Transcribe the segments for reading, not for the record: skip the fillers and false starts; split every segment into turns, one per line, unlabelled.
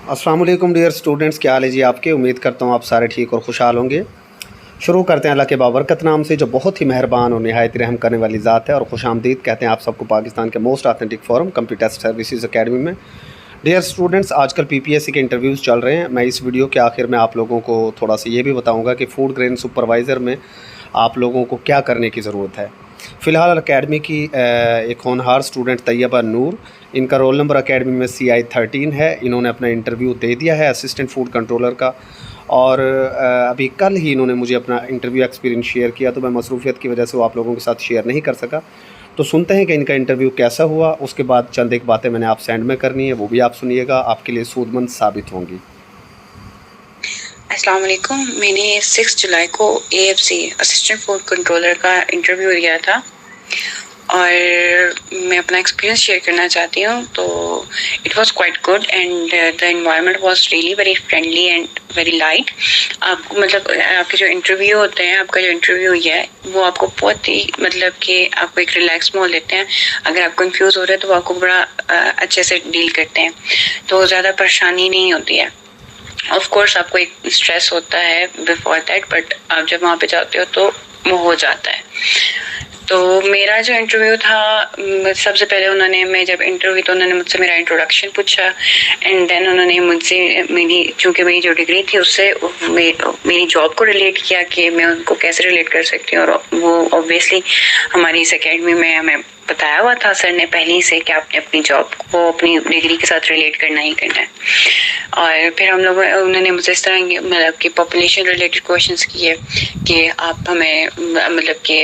अस्सलाम वालेकुम dear students, क्या हाल है जी आपके। उम्मीद करता हूँ आप सारे ठीक और खुशहाल होंगे। शुरू करते हैं अल्लाह के बाबरकत नाम से, जो बहुत ही मेहरबान और नहायत रहम करने वाली ज़ात है। और खुशामदीद कहते हैं आप सबको पाकिस्तान के most authentic forum computer services academy में। डियर स्टूडेंट्स, आजकल पीपीएससी के इंटरव्यूज़ चल रहे हैं। मैं इस वीडियो के आखिर में आप लोगों को थोड़ा सा ये भी बताऊँगा कि फूड ग्रेन सुपरवाइज़र में आप लोगों को क्या करने की ज़रूरत है। फ़िलहाल अकेडमी की एक होनहार स्टूडेंट तैयबा नूर, इनका रोल नंबर अकेडमी में CI13 है। इन्होंने अपना इंटरव्यू दे दिया है असिस्टेंट फ़ूड कंट्रोलर का, और अभी कल ही इन्होंने मुझे अपना इंटरव्यू एक्सपीरियंस शेयर किया, तो मैं मसरूफियत की वजह से वो आप लोगों के साथ शेयर नहीं कर सका। तो सुनते हैं कि इनका इंटरव्यू कैसा हुआ। उसके बाद चंद एक बातें मैंने आप सेंड में करनी है, वो भी आप सुनिएगा, आपके लिए सूदमंद साबित होंगी।
अस्सलाम वालेकुम। मैंने 6 जुलाई को AFC असिस्टेंट फूड कंट्रोलर का इंटरव्यू दिया था और मैं अपना एक्सपीरियंस शेयर करना चाहती हूँ। तो it was quite good and the environment was really very friendly and very light. आपको आपके जो इंटरव्यू होते हैं, आपका जो इंटरव्यू है वो आपको बहुत ही कि आपको एक रिलैक्स माहौल देते हैं। अगर आप कंफ्यूज हो रहे हैं तो वो आपको बड़ा अच्छे से डील करते हैं, तो ज़्यादा परेशानी नहीं होती है। ऑफ कोर्स आपको एक स्ट्रेस होता है बिफोर दैट, बट आप जब वहाँ पे जाते हो तो वो हो जाता है। तो मेरा जो इंटरव्यू था, सबसे पहले मैं जब इंटरव्यू तो उन्होंने मुझसे मेरा इंट्रोडक्शन पूछा एंड देन उन्होंने मुझसे चूँकि मेरी जो डिग्री थी उससे मेरी जॉब को रिलेट किया कि मैं उनको कैसे रिलेट कर सकती हूँ। और वो ऑब्वियसली हमारी इस अकेडमी में हमें बताया हुआ था सर ने पहले ही से कि आपने अपनी जॉब को अपनी डिग्री के साथ रिलेट करना ही करना है। और फिर उन्होंने मुझसे इस तरह कि पॉपुलेशन रिलेटेड क्वेश्चंस किए कि आप हमें कि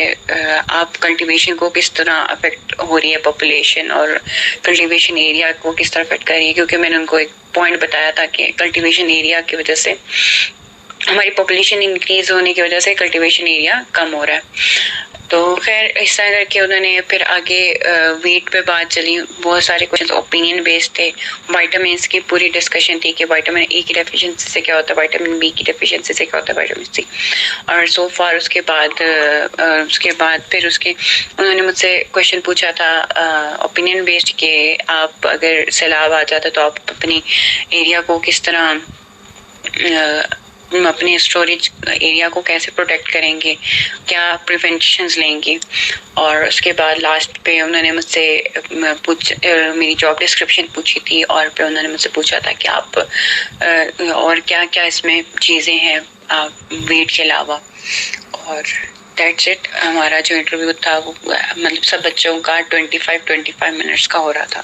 आप कल्टीवेशन को किस तरह अफेक्ट हो रही है पॉपुलेशन, और कल्टीवेशन एरिया को किस तरह अफेक्ट कर रही है, क्योंकि मैंने उनको एक पॉइंट बताया था कि कल्टीवेशन एरिया की वजह से हमारी पॉपुलेशन इंक्रीज होने की वजह से कल्टीवेशन एरिया कम हो रहा है। तो खैर इस तरह करके उन्होंने फिर आगे वेट पे बात चली। बहुत सारे क्वेश्चन ओपिनियन बेस्ड थे। विटामिन की पूरी डिस्कशन थी कि विटामिन E की डेफिशिएंसी से क्या होता है, विटामिन B की डेफिशिएंसी से क्या होता है, विटामिन C। और सो फार उसके बाद फिर उन्होंने मुझसे क्वेश्चन पूछा था ओपिनियन बेस्ड कि आप अगर सैलाब आ जाता तो आप अपनी एरिया को किस तरह अपने स्टोरेज एरिया को कैसे प्रोटेक्ट करेंगे, क्या प्रिवेंशंस लेंगे। और उसके बाद लास्ट पे उन्होंने मुझसे मेरी जॉब डिस्क्रिप्शन पूछी थी, और फिर उन्होंने मुझसे पूछा था कि आप और क्या क्या इसमें चीज़ें हैं वेट के अलावा। और दैट्स इट। हमारा जो इंटरव्यू था वो सब बच्चों का 25 मिनट्स का हो रहा था।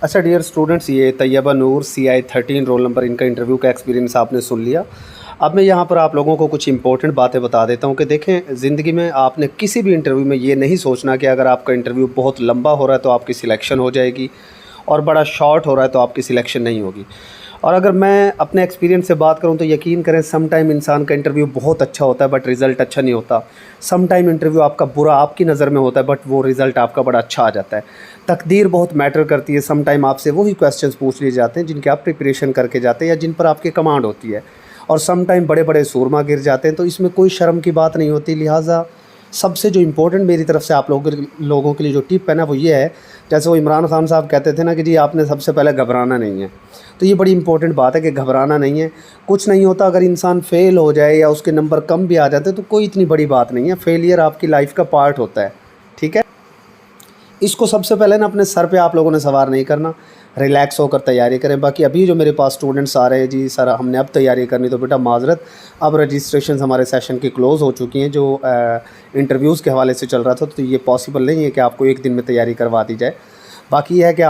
अच्छा डियर स्टूडेंट्स, ये तैयबा नूर CI13 रोल नंबर, इनका इंटरव्यू का एक्सपीरियंस आपने सुन लिया। अब मैं यहाँ पर आप लोगों को कुछ इंपॉर्टेंट बातें बता देता हूँ कि देखें, ज़िंदगी में आपने किसी भी इंटरव्यू में ये नहीं सोचना कि अगर आपका इंटरव्यू बहुत लंबा हो रहा है तो आपकी सिलेक्शन हो जाएगी, और बड़ा शॉर्ट हो रहा है तो आपकी सिलेक्शन नहीं होगी। और अगर मैं अपने एक्सपीरियंस से बात करूं तो यकीन करें, सम टाइम इंसान का इंटरव्यू बहुत अच्छा होता है बट रिज़ल्ट अच्छा नहीं होता। सम टाइम इंटरव्यू आपका बुरा आपकी नज़र में होता है बट वो रिज़ल्ट आपका बड़ा अच्छा आ जाता है। तकदीर बहुत मैटर करती है। सम टाइम आपसे वही क्वेश्चंस पूछ लिए जाते हैं जिनके आप प्रिपरेशन करके जाते हैं या जिन पर आपकी कमांड होती है, और सम टाइम बड़े बड़े सूरमा गिर जाते हैं। तो इसमें कोई शर्म की बात नहीं होती। लिहाजा सबसे जो इम्पोर्टेंट मेरी तरफ से आप लोगों के लिए जो टिप है ना, वो ये है, जैसे वो इमरान खान साहब कहते थे ना कि जी आपने सबसे पहले घबराना नहीं है। तो ये बड़ी इंपॉर्टेंट बात है कि घबराना नहीं है। कुछ नहीं होता, अगर इंसान फेल हो जाए या उसके नंबर कम भी आ जाते तो कोई इतनी बड़ी बात नहीं है। फेलियर आपकी लाइफ का पार्ट होता है, ठीक है। इसको सबसे पहले ना अपने सर पे आप लोगों ने सवार नहीं करना, रिलैक्स होकर तैयारी करें। बाकी अभी जो मेरे पास स्टूडेंट्स आ रहे हैं, जी सर हमने अब तैयारी करनी, तो बेटा माजरत, अब रजिस्ट्रेशन हमारे सेशन की क्लोज़ हो चुकी हैं। जो इंटरव्यूज़ के हवाले से चल रहा था, तो ये पॉसिबल नहीं है कि आपको एक दिन में तैयारी करवा दी जाए। बाकी यह है कि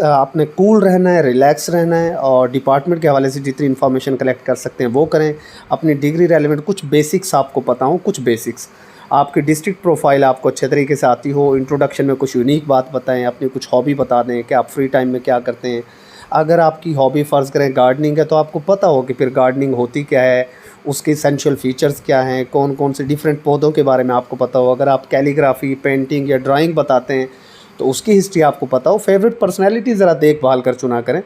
आपने कूल रहना है, रिलैक्स रहना है, और डिपार्टमेंट के हवाले से जितनी इन्फॉर्मेशन कलेक्ट कर सकते हैं वो करें। अपनी डिग्री रेलेवेंट कुछ बेसिक्स आपको पता हो, कुछ बेसिक्स आपकी डिस्ट्रिक्ट प्रोफाइल आपको अच्छे तरीके से आती हो। इंट्रोडक्शन में कुछ यूनिक बात बताएं, अपनी कुछ हॉबी बता दें कि आप फ्री टाइम में क्या करते हैं। अगर आपकी हॉबी फ़र्ज़ करें गार्डनिंग है, तो आपको पता हो कि फिर गार्डनिंग होती क्या है, उसके एसेंशियल फ़ीचर्स क्या हैं, कौन कौन से डिफरेंट पौधों के बारे में आपको पता हो। अगर आप कैलीग्राफी, पेंटिंग या ड्राइंग बताते हैं तो उसकी हिस्ट्री आपको पता हो। फेवरेट पर्सनैलिटी ज़रा देखभाल कर चुना करें।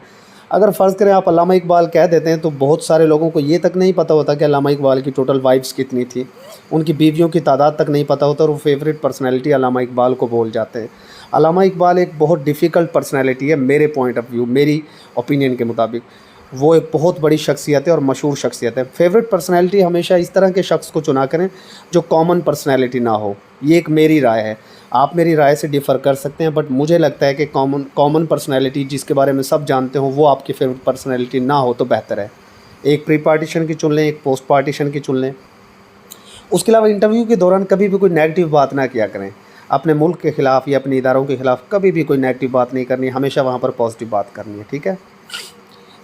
अगर फ़र्ज़ करें आप अल्लामा इकबाल कह देते हैं तो बहुत सारे लोगों को ये तक नहीं पता होता कि अल्लामा इकबाल की टोटल वाइफ्स कितनी थी, उनकी बीवियों की तादाद तक नहीं पता होता और वो फेवरेट पर्सनैलिटी अल्लामा इकबाल को बोल जाते हैं। अल्लामा इकबाल एक बहुत डिफ़िकल्ट पर्सनैलिटी है मेरे पॉइंट ऑफ व्यू, मेरी ओपिनियन के मुताबिक। वो एक बहुत बड़ी शख्सियत है और मशहूर शख्सियत है। फेवरेट पर्सनैलिटी हमेशा इस तरह के शख्स को चुना करें जो कॉमन पर्सनैलिटी ना हो। ये एक मेरी राय है, आप मेरी राय से डिफ़र कर सकते हैं, बट मुझे लगता है कि कॉमन पर्सनैलिटी जिसके बारे में सब जानते हो वो आपकी फेवरेट पर्सनैलिटी ना हो तो बेहतर है। एक प्री पार्टीशन की चुन लें, एक पोस्ट पार्टीशन की चुन लें। उसके अलावा इंटरव्यू के दौरान कभी भी कोई नेगेटिव बात ना किया करें। अपने मुल्क के ख़िलाफ़ या अपने इदारों के ख़िलाफ़ कभी भी कोई नेगेटिव बात नहीं करनी, हमेशा वहाँ पर पॉजिटिव बात करनी है, ठीक है।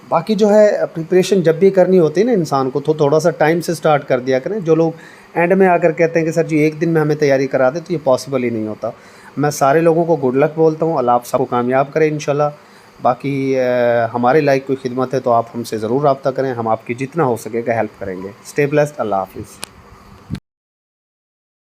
बाकी जो है प्रिपरेशन जब भी करनी होती है ना इंसान को, तो थोड़ा सा टाइम से स्टार्ट कर दिया करें। जो लोग एंड में आकर कहते हैं कि सर जी एक दिन में हमें तैयारी करा दें, तो ये पॉसिबल ही नहीं होता। मैं सारे लोगों को गुड लक बोलता हूँ, अल्लाह आप सबको कामयाब करें इंशाल्लाह। बाकी हमारे लायक कोई खिदमत है तो आप हमसे ज़रूर रब्ता करें, हम आपकी जितना हो सकेगा हेल्प करेंगे। स्टे ब्लेस्ड, अल्लाह हाफ़िज़।